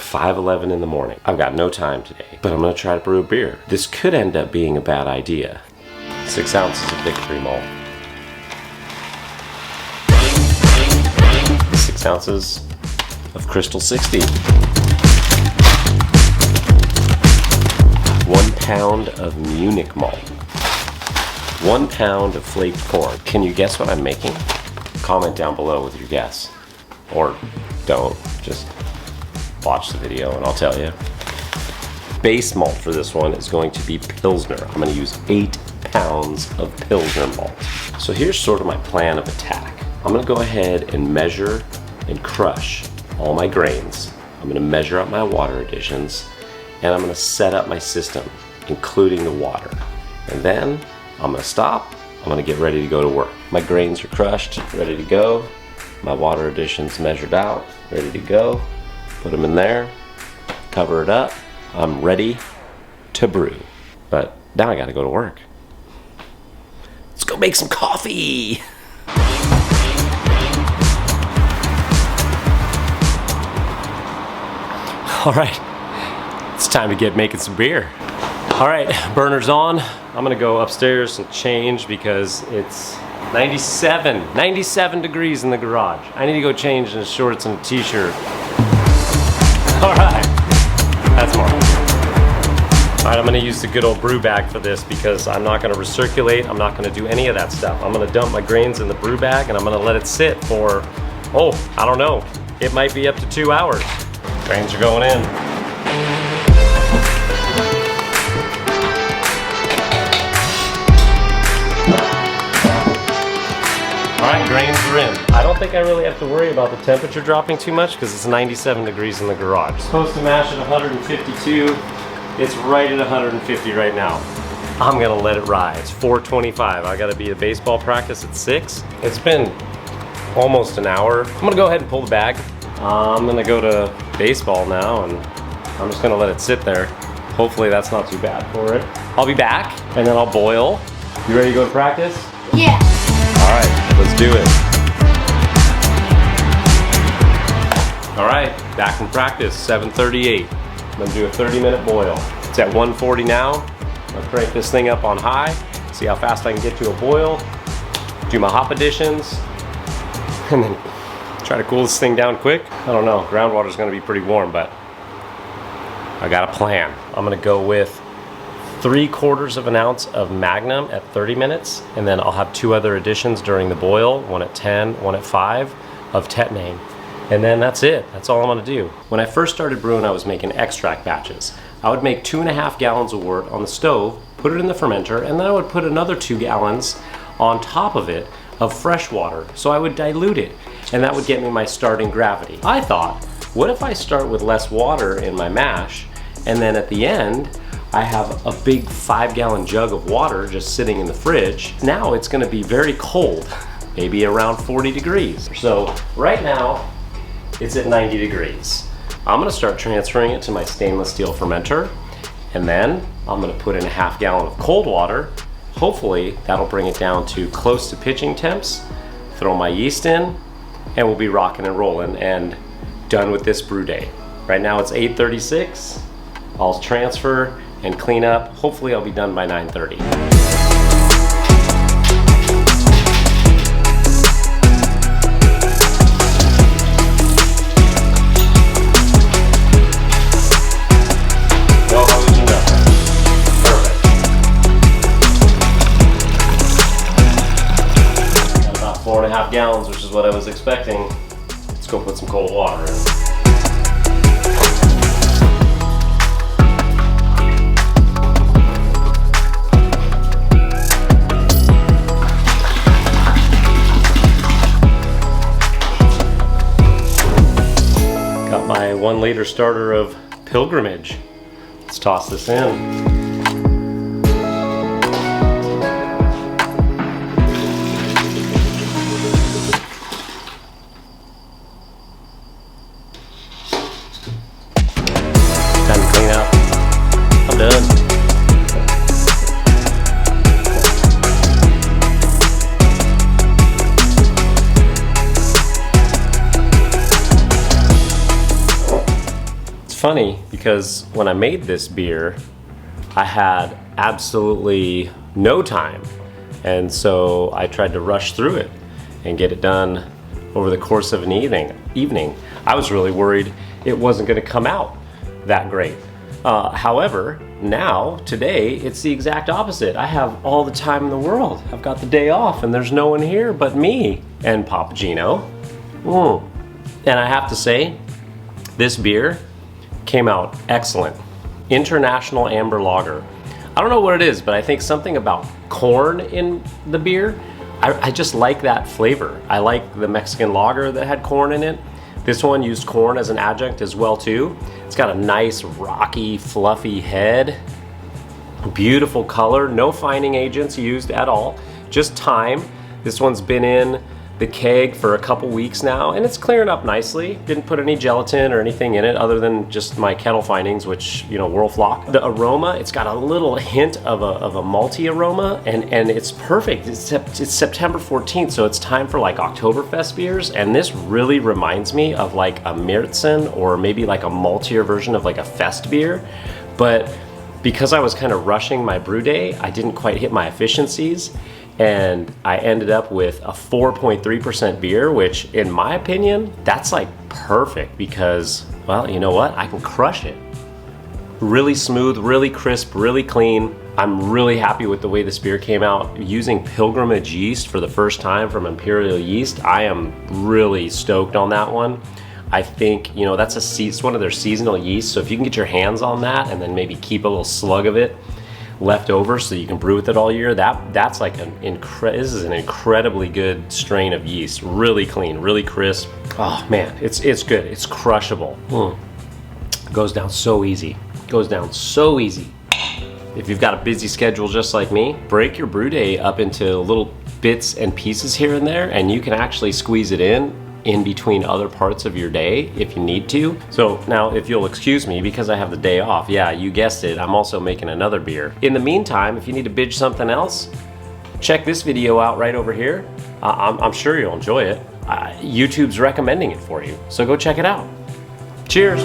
5:11 in the morning. I've got no time today, but I'm gonna try to brew a beer. This could end up being a bad idea. 6 ounces of Victory malt. 6 ounces of Crystal 60. 1 pound of Munich malt. 1 pound of flaked corn. Can you guess what I'm making? Comment down below with your guess. Or don't, just watch the video and I'll tell you. Base malt for this one is going to be Pilsner. I'm gonna use 8 pounds of Pilsner malt. So here's sort of my plan of attack. I'm gonna go ahead and measure and crush all my grains. I'm gonna measure up my water additions and I'm gonna set up my system, including the water. And then I'm gonna stop, I'm gonna get ready to go to work. My grains are crushed, ready to go. My water additions measured out, ready to go. Put them in there, cover it up. I'm ready to brew. But now I gotta go to work. Let's go make some coffee. All right, it's time to get making some beer. All right, burner's on. I'm gonna go upstairs and change because it's 97 degrees in the garage. I need to go change in shorts and a t-shirt. All right, that's more. All right, I'm gonna use the good old brew bag for this because I'm not gonna recirculate. I'm not gonna do any of that stuff. I'm gonna dump my grains in the brew bag and I'm gonna let it sit for, I don't know. It might be up to 2 hours. Grains are going in. Alright, grains are in. I don't think I really have to worry about the temperature dropping too much because it's 97 degrees in the garage. It's supposed to mash at 152. It's right at 150 right now. I'm gonna let it ride. It's 4:25. I gotta be at baseball practice at 6. It's been almost an hour. I'm gonna go ahead and pull the bag. I'm gonna go to baseball now and I'm just gonna let it sit there. Hopefully that's not too bad for it. I'll be back and then I'll boil. You ready to go to practice? Yeah. All right, let's do it. All right, back from practice, 7:38. I'm gonna do a 30-minute boil. It's at 140 now. I'll crank this thing up on high, see how fast I can get to a boil, do my hop additions, and then try to cool this thing down quick. I don't know, groundwater's gonna be pretty warm, but I got a plan. I'm gonna go with 3/4 of an ounce of Magnum at 30 minutes, and then I'll have 2 other additions during the boil, one at 10, one at 5 of Tetnane. And then that's it, that's all I'm gonna do. When I first started brewing, I was making extract batches. I would make 2.5 gallons of wort on the stove, put it in the fermenter, and then I would put another 2 gallons on top of it of fresh water. So I would dilute it, and that would get me my starting gravity. I thought, what if I start with less water in my mash, and then at the end, I have a big 5-gallon jug of water just sitting in the fridge. Now it's gonna be very cold, maybe around 40 degrees. So right now, it's at 90 degrees. I'm gonna start transferring it to my stainless steel fermenter, and then I'm gonna put in a 1/2 gallon of cold water. Hopefully that'll bring it down to close to pitching temps, throw my yeast in, and we'll be rocking and rolling and done with this brew day. Right now it's 8:36. I'll transfer and clean up. Hopefully I'll be done by 9:30. No hosing, nothing. Perfect. Got about 4.5 gallons, which is what I was expecting. Let's go put some cold water in. My 1 liter starter of Pilgrimage. Let's toss this in. Time to clean up. I'm done. funny because when I made this beer, I had absolutely no time. And so I tried to rush through it and get it done over the course of an evening. I was really worried it wasn't going to come out that great. However, now, today, it's the exact opposite. I have all the time in the world. I've got the day off and there's no one here but me and Papa Gino. And I have to say, this beer came out excellent. International Amber Lager. I don't know what it is, but I think something about corn in the beer. I just like that flavor. I like the Mexican lager that had corn in it. This one used corn as an adjunct as well too. It's got a nice rocky, fluffy head. Beautiful color, no fining agents used at all, just thyme. This one's been in the keg for a couple weeks now and it's clearing up nicely. Didn't put any gelatin or anything in it other than just my kettle findings, which, you know, Whirlflock. The aroma, it's got a little hint of a malty aroma and it's perfect. It's September 14th, so it's time for like Oktoberfest beers, and this really reminds me of like a Märzen or maybe like a maltier version of like a Fest beer. But because I was kind of rushing my brew day, I didn't quite hit my efficiencies. And I ended up with a 4.3% beer, which in my opinion, that's like perfect because, well, you know what? I can crush it. Really smooth, really crisp, really clean. I'm really happy with the way this beer came out. Using Pilgrimage yeast for the first time from Imperial Yeast, I am really stoked on that one. I think, you know, it's one of their seasonal yeasts, so if you can get your hands on that and then maybe keep a little slug of it left over so you can brew with it all year, that's like this is an incredibly good strain of yeast. Really clean, really crisp. Oh man, it's good. It's crushable. Goes down so easy. Goes down so easy. If you've got a busy schedule just like me, break your brew day up into little bits and pieces here and there, and you can actually squeeze it in between other parts of your day if you need to. So now, if you'll excuse me, because I have the day off, yeah, you guessed it, I'm also making another beer. In the meantime, if you need to binge something else, check this video out right over here. I'm sure you'll enjoy it. YouTube's recommending it for you, so go check it out. Cheers.